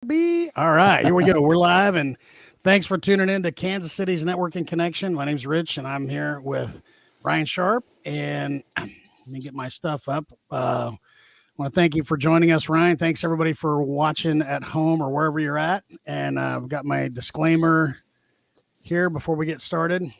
All right, here we go. We're live, and thanks for tuning in to Kansas City's Networking Connection. My name's Rich, and I'm here with Ryan Sharp. And let me get my stuff up. I want to thank you for joining us, Ryan. Thanks everybody for watching at home or wherever you're at. And I've got my disclaimer here before we get started.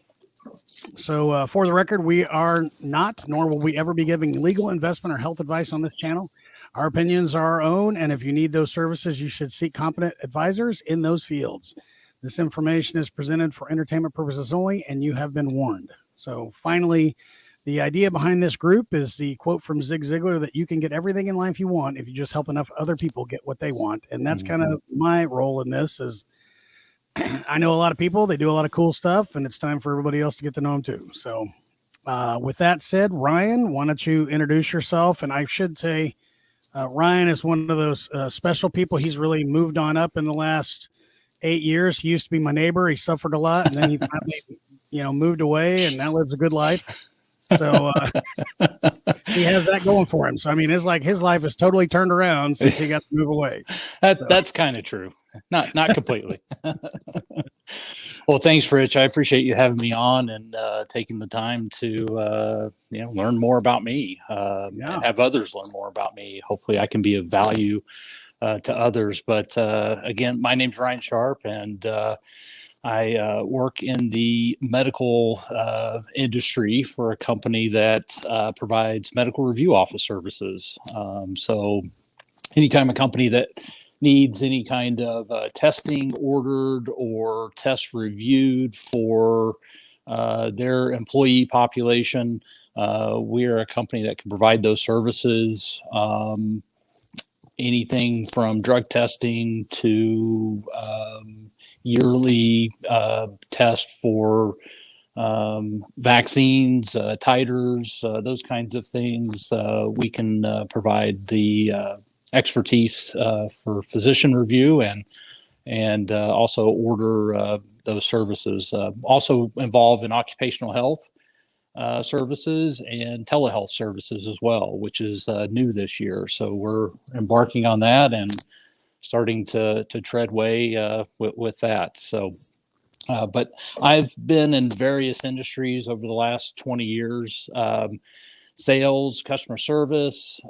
So, for the record, we are not, nor will we ever be giving legal, investment, or health advice on this channel. Our opinions are our own, and if you need those services, you should seek competent advisors in those fields. This information is presented for entertainment purposes only, and you have been warned. So, finally, the idea behind this group is the quote from Zig Ziglar that you can get everything in life you want if you just help enough other people get what they want. And that's kind of my role in this is I know a lot of people, they do a lot of cool stuff, and it's time for everybody else to get to know them too. So, with that said, Ryan, why don't you introduce yourself? And I should say, Ryan is one of those special people. He's really moved on up in the last 8 years. He used to be my neighbor. He suffered a lot, and then he finally, moved away, and now lives a good life. So he has that going for him. So I mean, it's like his life is totally turned around since he got to move away. That's kind of true. Not completely. Well, thanks, Rich. I appreciate you having me on and taking the time to learn more about me and have others learn more about me. Hopefully, I can be of value to others. But again, my name's Ryan Sharp, and I work in the medical industry for a company that provides medical review office services. So anytime a company that needs any kind of testing ordered or tests reviewed for their employee population, we're a company that can provide those services. Anything from drug testing to yearly test for vaccines, titers, those kinds of things. We can provide the expertise for physician review and also order those services. Also involved in occupational health services and telehealth services as well, which is new this year. So we're embarking on that and starting to tread way with that. So, but I've been in various industries over the last 20 years, sales, customer service,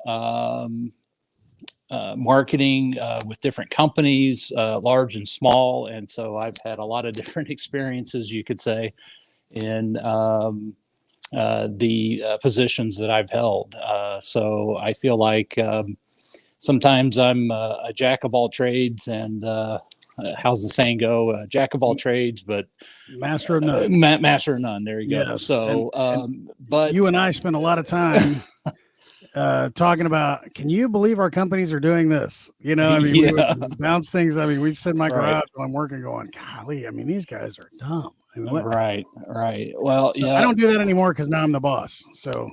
marketing with different companies, large and small. And so I've had a lot of different experiences, you could say, in the positions that I've held. So I feel like sometimes I'm a jack of all trades, and how's the saying go? Jack of all trades, but master of none. Master of none. There you go. Yes. So, but you and I spend a lot of time talking about, can you believe our companies are doing this? We would bounce things. I mean, we sit in my garage while I'm working going, golly, I mean, these guys are dumb. I mean, right. Well, so I don't do that anymore because now I'm the boss. So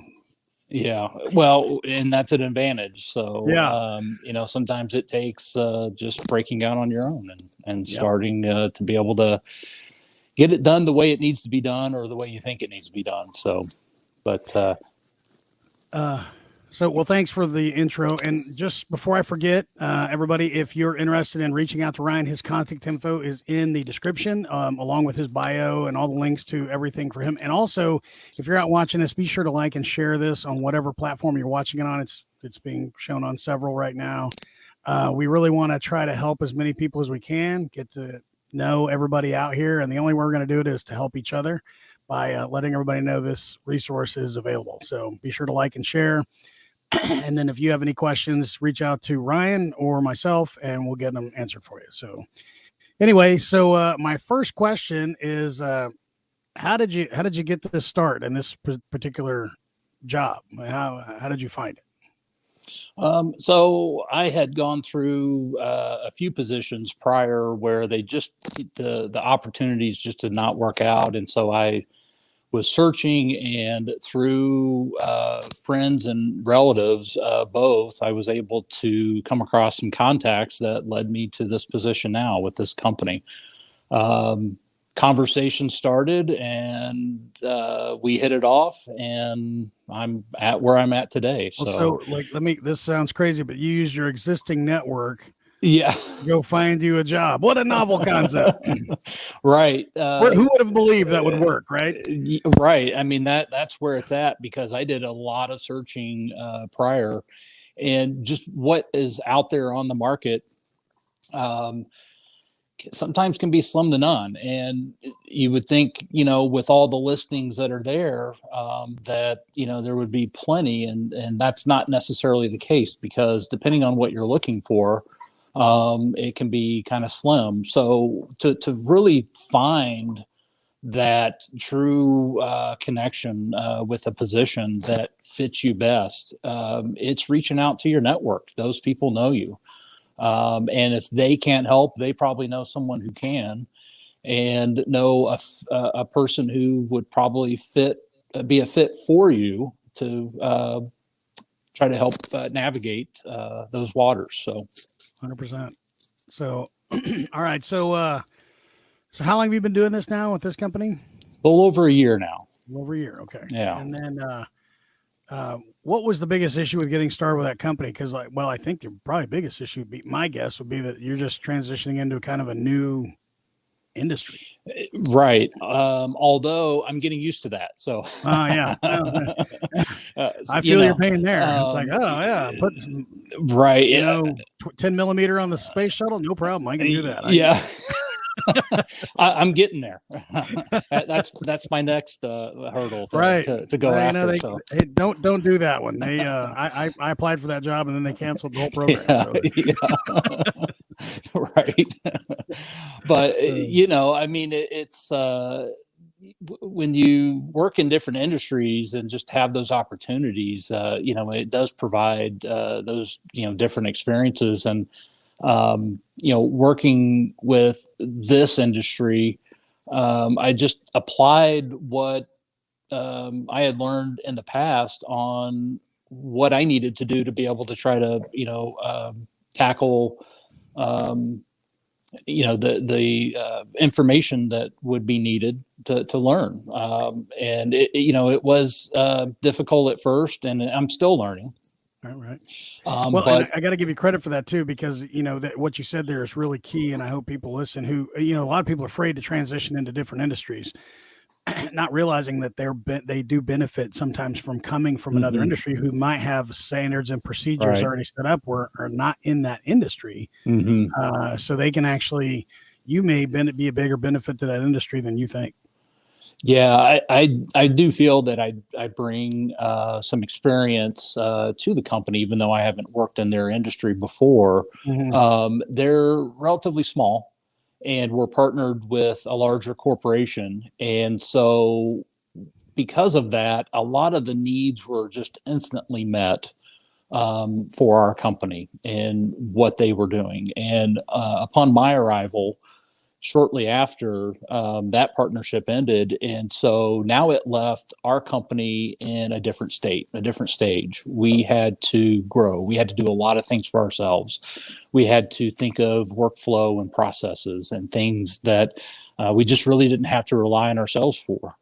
yeah, well, and that's an advantage. So, sometimes it takes just breaking out on your own and starting to be able to get it done the way it needs to be done or the way you think it needs to be done. So, but well, thanks for the intro. And just before I forget, everybody, if you're interested in reaching out to Ryan, his contact info is in the description, along with his bio and all the links to everything for him. And also, if you're out watching this, be sure to like and share this on whatever platform you're watching it on. It's being shown on several right now. We really want to try to help as many people as we can, get to know everybody out here. And the only way we're going to do it is to help each other by letting everybody know this resource is available. So be sure to like and share. And then if you have any questions, reach out to Ryan or myself and we'll get them answered for you. So anyway, my first question is, how did you get this start in this particular job? How did you find it? So I had gone through a few positions prior where they just, the opportunities just did not work out. And so I was searching, and through friends and relatives, both, I was able to come across some contacts that led me to this position now with this company. Conversation started, and we hit it off, and I'm at where I'm at today. So this sounds crazy, but you use your existing network Yeah. Go find you a job. What a novel concept. Right. Who would have believed that would work, right? Right. I mean, that's where it's at, because I did a lot of searching prior, and just what is out there on the market um, sometimes can be slim to none. And you would think, with all the listings that are there, that, there would be plenty. And that's not necessarily the case, because depending on what you're looking for, it can be kind of slim. So to really find that true connection with a position that fits you best, it's reaching out to your network. Those people know you. And if they can't help, they probably know someone who can, and know a person who would probably be a fit for you to try to help navigate those waters. So, 100%. So, all right. So how long have you been doing this now with this company? a little over a year now. Over a year. Okay. Yeah. And then, what was the biggest issue with getting started with that company? Because, I think the probably biggest issue would be, my guess would be, that you're just transitioning into kind of a new industry. Right. Although I'm getting used to that. So, Yeah. I feel your pain there. It's like, oh yeah, put right. 10 millimeter on the space shuttle, no problem. I can do that. Yeah. I'm getting there. That's my next hurdle to go after. Hey, don't do that one. They I applied for that job and then they canceled the whole program. Right. But I mean, it's when you work in different industries and just have those opportunities, it does provide those different experiences. And working with this industry, I just applied what I had learned in the past on what I needed to do to be able to try to, tackle, the information that would be needed to learn. And it was difficult at first, and I'm still learning. All right. But I got to give you credit for that too, because that what you said there is really key, and I hope people listen. Who a lot of people are afraid to transition into different industries, not realizing that they do benefit sometimes from coming from another industry who might have standards and procedures already set up, or are not in that industry, so they can actually, you may be a bigger benefit to that industry than you think. Yeah, I do feel that I bring some experience to the company, even though I haven't worked in their industry before. They're relatively small, and we're partnered with a larger corporation. And so because of that, a lot of the needs were just instantly met for our company and what they were doing. And upon my arrival, shortly after, that partnership ended. And so now it left our company in a different stage. We had to grow. We had to do a lot of things for ourselves. We had to think of workflow and processes and things that we just really didn't have to rely on ourselves for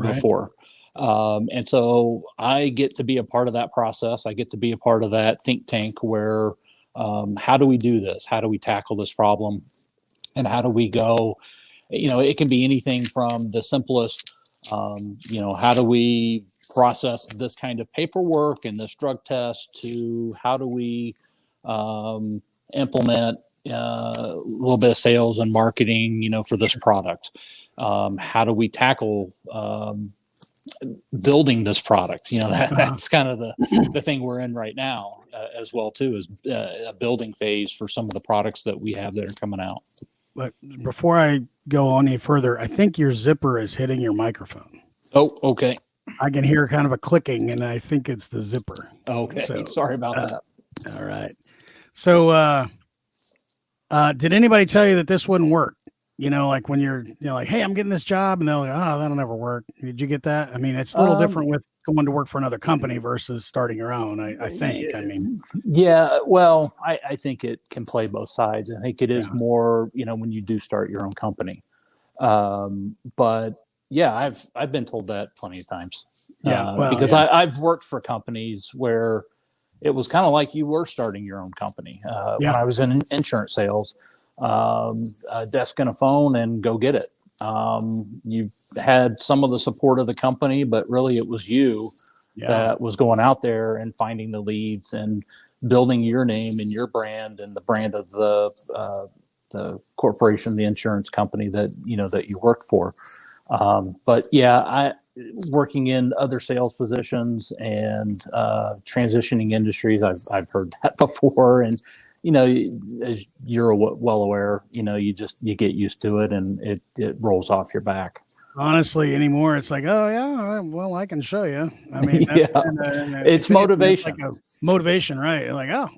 before. And so I get to be a part of that process. I get to be a part of that think tank where, how do we do this? How do we tackle this problem? And how do we go? It can be anything from the simplest, how do we process this kind of paperwork and this drug test, to how do we implement a little bit of sales and marketing, for this product? How do we tackle building this product? That's kind of the thing we're in right now, as well too, is a building phase for some of the products that we have that are coming out. But before I go on any further, I think your zipper is hitting your microphone. Oh, okay. I can hear kind of a clicking, and I think it's the zipper. Okay. So, sorry about that. All right. So, did anybody tell you that this wouldn't work? Like when you're, like, hey, I'm getting this job, and they're like, oh, that'll never work. Did you get that? I mean, it's a little different with going to work for another company versus starting your own, I think. Yeah, well, I think it can play both sides. I think it is more, when you do start your own company. But yeah, I've been told that plenty of times. Because I've worked for companies where, it was kind of like you were starting your own company. When I was in insurance sales, a desk and a phone and go get it. You had some of the support of the company, but really it was you that was going out there and finding the leads and building your name and your brand and the brand of the corporation, the insurance company that you worked for. But I working in other sales positions and transitioning industries, I've heard that before, and as you're well aware, you get used to it and it rolls off your back. Honestly, anymore, it's like, oh yeah, well, I can show you. I mean, that's it's motivation. It's like a motivation, right? Like, oh,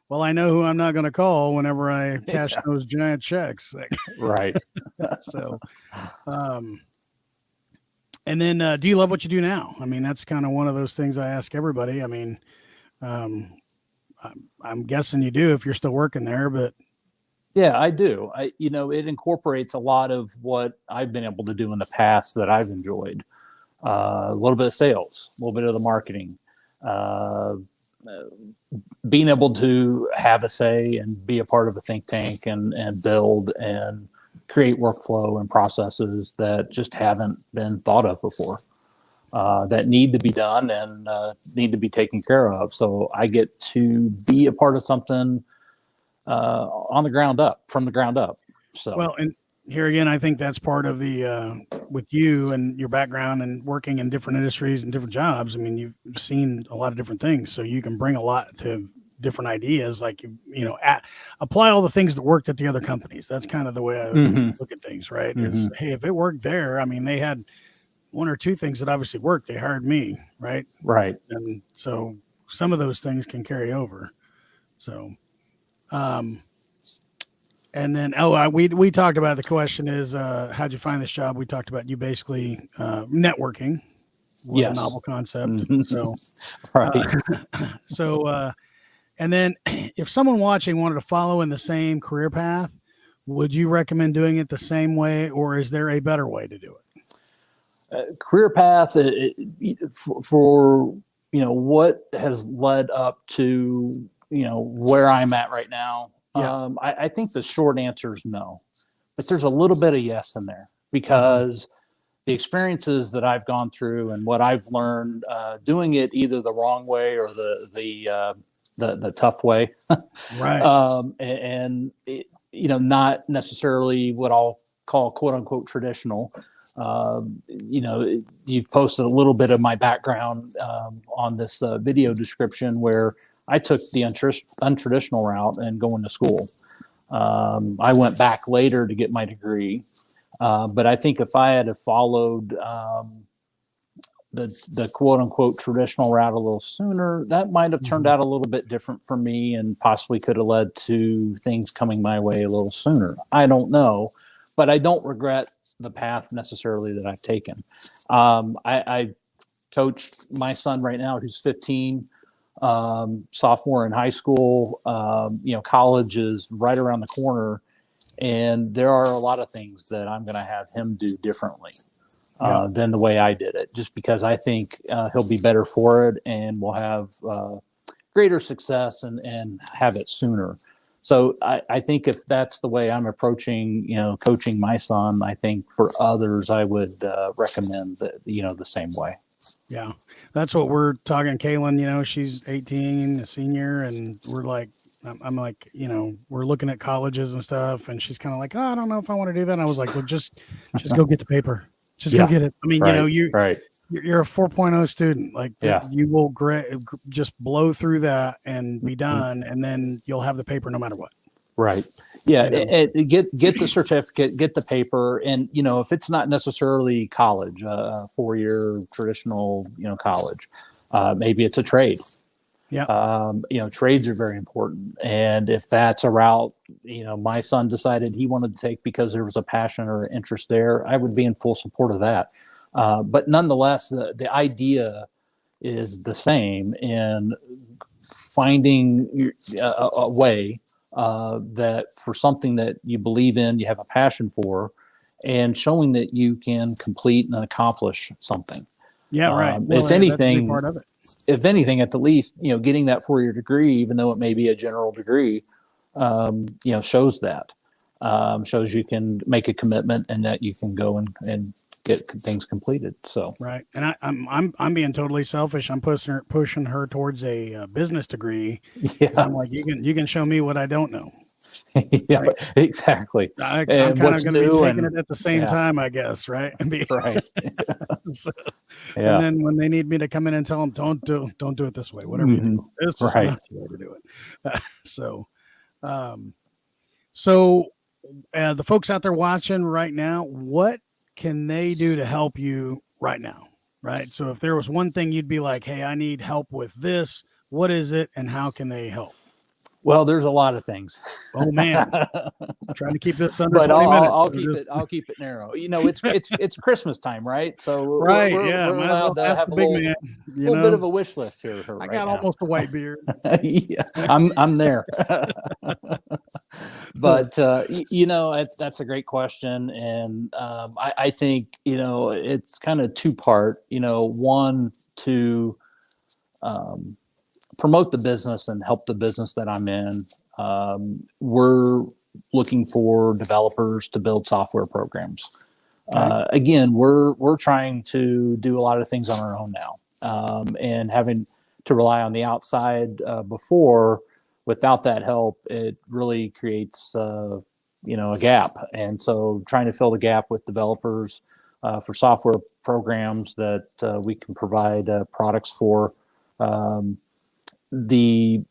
well, I know who I'm not going to call whenever I cash those giant checks. Like, right. So, and then, do you love what you do now? I mean, that's kind of one of those things I ask everybody. I mean, I'm guessing you do if you're still working there, but. Yeah, I do. It incorporates a lot of what I've been able to do in the past that I've enjoyed. A little bit of sales, a little bit of the marketing, being able to have a say and be a part of a think tank and build and create workflow and processes that just haven't been thought of before, that need to be done and need to be taken care of. So I get to be a part of something from the ground up. So, well, and here again, I think that's part of the, with you and your background and working in different industries and different jobs. I mean, you've seen a lot of different things, so you can bring a lot to different ideas, like, apply all the things that worked at the other companies. That's kind of the way I look at things, right? Is, hey, if it worked there, I mean, they had one or two things that obviously worked. They hired me, right? Right. And so some of those things can carry over. So, and then, we talked about, the question is, how'd you find this job? We talked about you basically, networking. Yes. A novel concept. So, right. And then if someone watching wanted to follow in the same career path, would you recommend doing it the same way, or is there a better way to do it? Career path for what has led up to where I'm at right now. Yeah. I think the short answer is no, but there's a little bit of yes in there, because the experiences that I've gone through and what I've learned, doing it either the wrong way or the tough way, right? And not necessarily what I'll call "quote unquote" traditional. You've posted a little bit of my background on this video description, where I took the untraditional route and going to school. I went back later to get my degree, but I think if I had followed the quote unquote traditional route a little sooner, that might have turned out a little bit different for me and possibly could have led to things coming my way a little sooner. I don't know, but I don't regret the path necessarily that I've taken. I coach my son right now, who's 15, sophomore in high school. College is right around the corner, and there are a lot of things that I'm going to have him do differently than the way I did it, just because I think he'll be better for it and will have greater success and have it sooner. So I think if that's the way I'm approaching, coaching my son, I think for others, I would recommend the same way. Yeah, that's what we're talking. Kaylin, she's 18, a senior, and we're like, I'm like, we're looking at colleges and stuff, and she's kind of like, oh, I don't know if I want to do that. And I was like, well, just go get the paper. Just go get it. I mean, you're a 4.0 student. Like, you will just blow through that and be done, and then you'll have the paper no matter what. Right. Yeah. Get the certificate, get the paper. And, if it's not necessarily college, 4-year traditional, college, maybe it's a trade. Yeah. Trades are very important. And if that's a route, my son decided he wanted to take because there was a passion or interest there, I would be in full support of that. But nonetheless, the idea is the same in finding a way that for something that you believe in, you have a passion for, and showing that you can complete and accomplish something. Yeah, right. Well, If that's a big anything, part of it. at the least, getting that 4-year degree, even though it may be a general degree, shows that, shows you can make a commitment and that you can go and get things completed. So, right. And I'm being totally selfish. I'm pushing her towards a business degree because yeah, I'm like, you can show me what I don't know. yeah, Right. exactly. I'm And kind of what's going to be new taking and it at the same yeah, time, I guess. Right. right. So, and Yeah. then when they need me to come in and tell them, don't do it this way. Whatever you do, Hmm. this is Right. not the way to do it. So, um, so the folks out there watching right now, what can they do to help you right now? Right. So if there was one thing you'd be like, hey, I need help with this, what is it and how can they help? Well, there's a lot of things. Oh man, trying to keep this under But 20 minutes. I'll So keep just, it narrow. It's Christmas time, right? So right. Yeah. we're Might as well allowed to ask have the a big man, little bit of a wish list here I right got now. almost a white beard. Yeah, I'm there. But that's a great question, and I think it's kind of two-part. One, to um, promote the business and help the business that I'm in. We're looking for developers to build software programs. Okay. Again, we're trying to do a lot of things on our own now, and having to rely on the outside before. Without that help, it really creates a gap. And so, trying to fill the gap with developers for software programs that we can provide products for. Um, the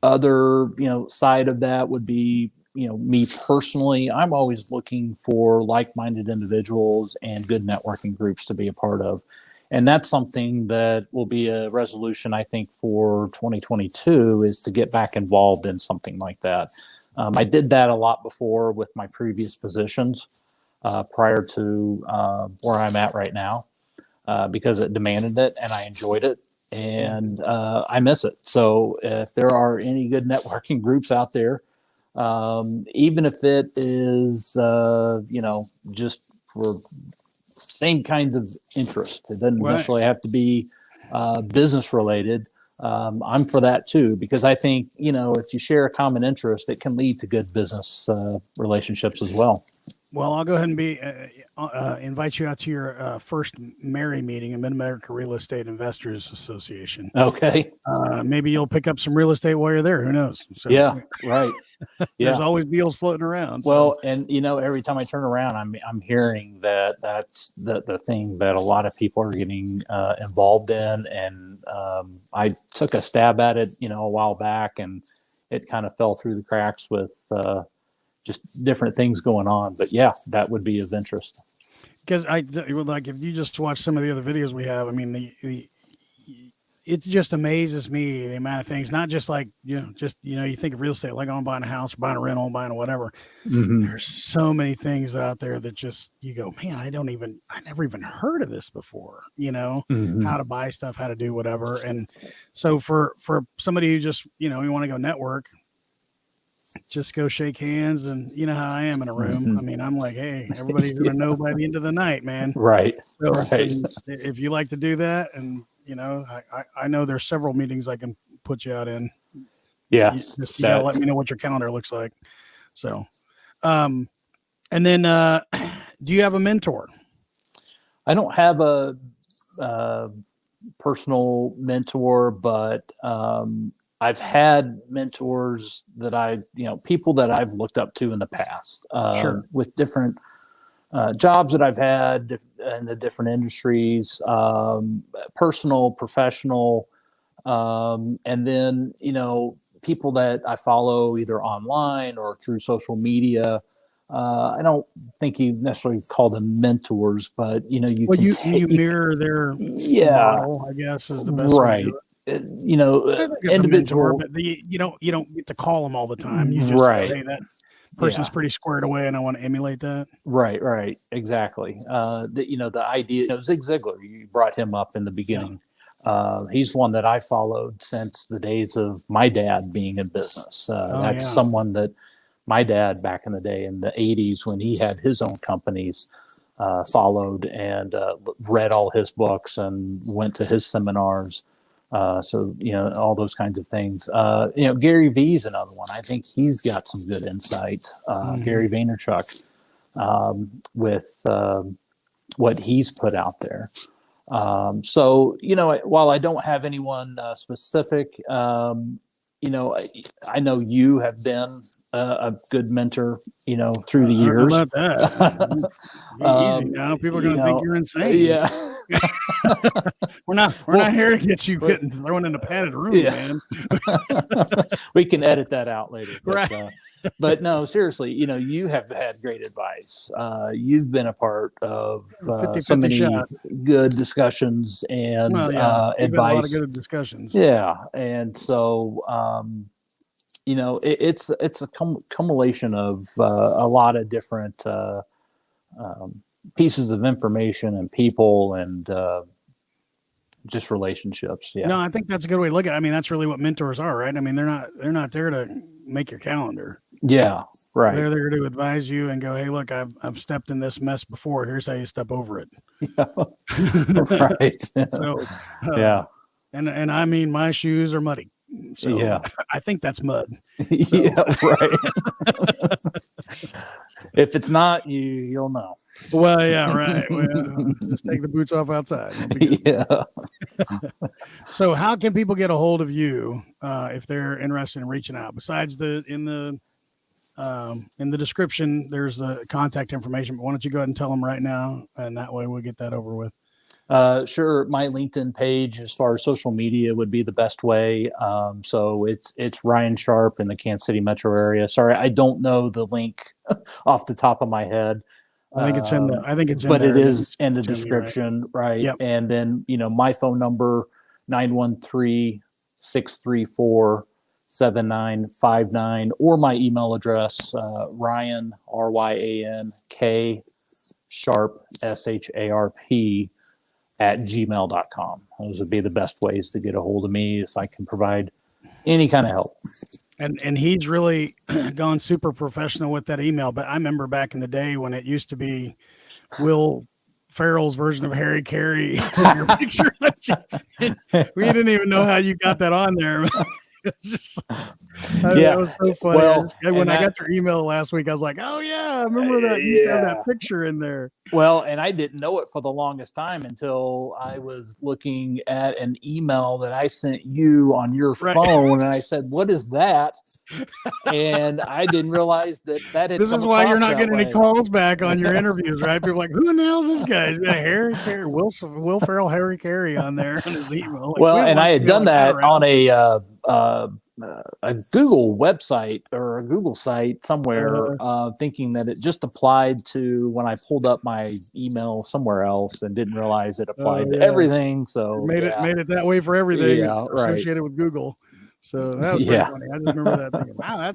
other side of that would be me personally. I'm always looking for like-minded individuals and good networking groups to be a part of, and that's something that will be a resolution I think for 2022, is to get back involved in something like that. I did that a lot before with my previous positions prior to where I'm at right now, because it demanded it and I enjoyed it, and I miss it. So if there are any good networking groups out there, even if it is, just for same kinds of interest, it doesn't Right. necessarily have to be business related. I'm for that too, because I think, if you share a common interest, it can lead to good business relationships as well. Well, I'll go ahead and invite you out to your first Mary meeting, a Mid America Real Estate Investors Association. Okay. Maybe you'll pick up some real estate while you're there. Who knows? So, Yeah. Right. there's Yeah. always deals floating around. Well, and every time I turn around, I'm hearing that that's the thing that a lot of people are getting involved in, and I took a stab at it, a while back, and it kind of fell through the cracks with just different things going on. But yeah, that would be of interest. Because like if you just watch some of the other videos we have, I mean it just amazes me the amount of things. Not just like you think of real estate like I'm buying a house, or buying a rental, buying a whatever. Mm-hmm. There's so many things out there that just you go, man, I never even heard of this before. Mm-hmm. How to buy stuff, how to do whatever. And so for somebody who just you want to go network, just go shake hands, and you know how I am in a room. Mm-hmm. I mean, I'm like, hey, everybody's gonna know by the end of the night, man. Right. So Right. if you like to do that, and I know there's several meetings I can put you out in. Yeah. You gotta let me know what your calendar looks like. So, and then do you have a mentor? I don't have a personal mentor, but I've had mentors that people that I've looked up to in the past, Sure. with different jobs that I've had in the different industries, personal, professional, and then people that I follow either online or through social media. I don't think you necessarily call them mentors, but you mirror their yeah, model, I guess, is the best way to do right. it. I think it's a mentor, Individual, but you don't get to call them all the time. You just go, right? hey, that person's Yeah, pretty squared away, and I want to emulate that. right, exactly. The idea. Zig Ziglar, you brought him up in the beginning. He's one that I followed since the days of my dad being in business. That's someone that my dad back in the day in the 80s when he had his own companies, followed and read all his books and went to his seminars. So, all those kinds of things. Gary Vee's another one. I think he's got some good insight. Gary Vaynerchuk, with what he's put out there. So, while I don't have anyone specific, I know you have been a good mentor, through the years. How about that? Easy now. People are going to think you're insane. Yeah. We're not here to get you getting thrown in a padded room, man. We can edit that out later. But, Right. But no, seriously, you have had great advice. You've been a part of so many good discussions and We've had advice. a lot of good discussions. Yeah, and so it's a cumulation of a lot of different pieces of information and people and just relationships. Yeah. No, I think that's a good way to look at it. I mean, that's really what mentors are, right? I mean, they're not there to make your calendar. Yeah, right. They're there to advise you and go, hey, look, I've stepped in this mess before. Here's how you step over it. Yeah. Right. So, yeah. And I mean, my shoes are muddy. So yeah. I think that's mud. So. Yeah, right. If it's not, you'll know. Well, yeah, right. Well, just take the boots off outside. Yeah. So how can people get a hold of you if they're interested in reaching out? Besides in the description, there's the contact information, but why don't you go ahead and tell them right now, and that way we'll get that over with. Sure. My LinkedIn page, as far as social media, would be the best way. So it's Ryan Sharp in the Kansas City metro area. Sorry, I don't know the link off the top of my head. I think it's in the. But it is in the description, right? Yep. And then my phone number 913-634-7959, or my email address Ryan RYANK Sharp SHARP @gmail.com. Those would be the best ways to get a hold of me if I can provide any kind of help. And he's really gone super professional with that email. But I remember back in the day when it used to be Will Ferrell's version of Harry Carey. Your picture. We didn't even know how you got that on there. It's just, that was so funny. Well, when I got your email last week, I was like, oh yeah, I remember that. You used to have that picture in there. Well, and I didn't know it for the longest time until I was looking at an email that I sent you on your phone, and I said, "What is that?" And I didn't realize that had. This is why you're not getting any calls back on your interviews, right? People are like, who in the hell is this guy? Yeah, Harry Carey, Will Ferrell, Harry Carey on there on his email. Like, well, and I had done that on a Google website or a Google site somewhere, thinking that it just applied to when I pulled up my email somewhere else, and didn't realize it applied to everything. So made it that way for everything associated with Google. So that was pretty funny. I just remember that thinking, wow,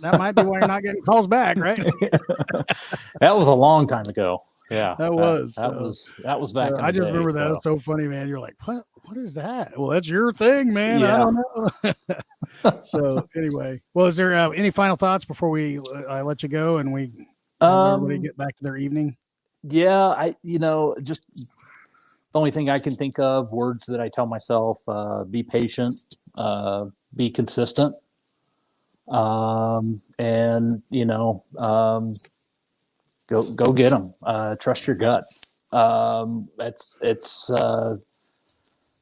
that might be why you're not getting calls back, right? That was a long time ago. Yeah, that was back. I just remember that. It's so funny, man. You're like, what is that? Well, that's your thing, man. Yeah. I don't know. So anyway, well, is there any final thoughts before we let you go and we everybody get back to their evening? Yeah, just the only thing I can think of, words that I tell myself: be patient, be consistent, and go get them. Trust your gut.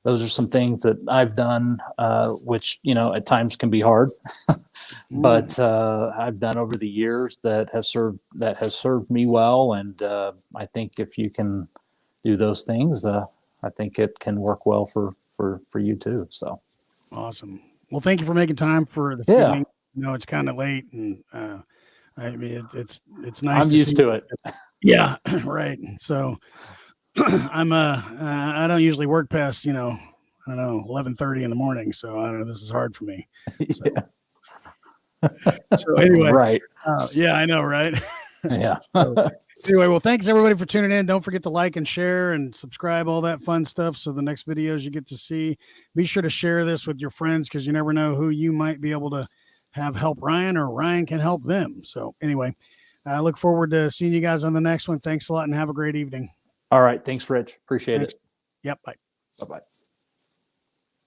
Those are some things that I've done, which at times can be hard, but I've done over the years that has served me well. And I think if you can do those things, I think it can work well for you too. So awesome. Well, thank you for making time for this evening. It's kind of late, and I mean it's nice. I'm used to it. Yeah, right. So I don't usually work past 11:30 in the morning, so I don't know, this is hard for me. So, so anyway, right. Yeah, I know, right? Yeah. So, anyway, well, thanks everybody for tuning in. Don't forget to like and share and subscribe, all that fun stuff. So the next videos you get to see, be sure to share this with your friends because you never know who you might be able to have help Ryan or Ryan can help them. So anyway, I look forward to seeing you guys on the next one. Thanks a lot and have a great evening. All right. Thanks, Rich. Appreciate Thanks. it. Yep. Bye. Bye-bye.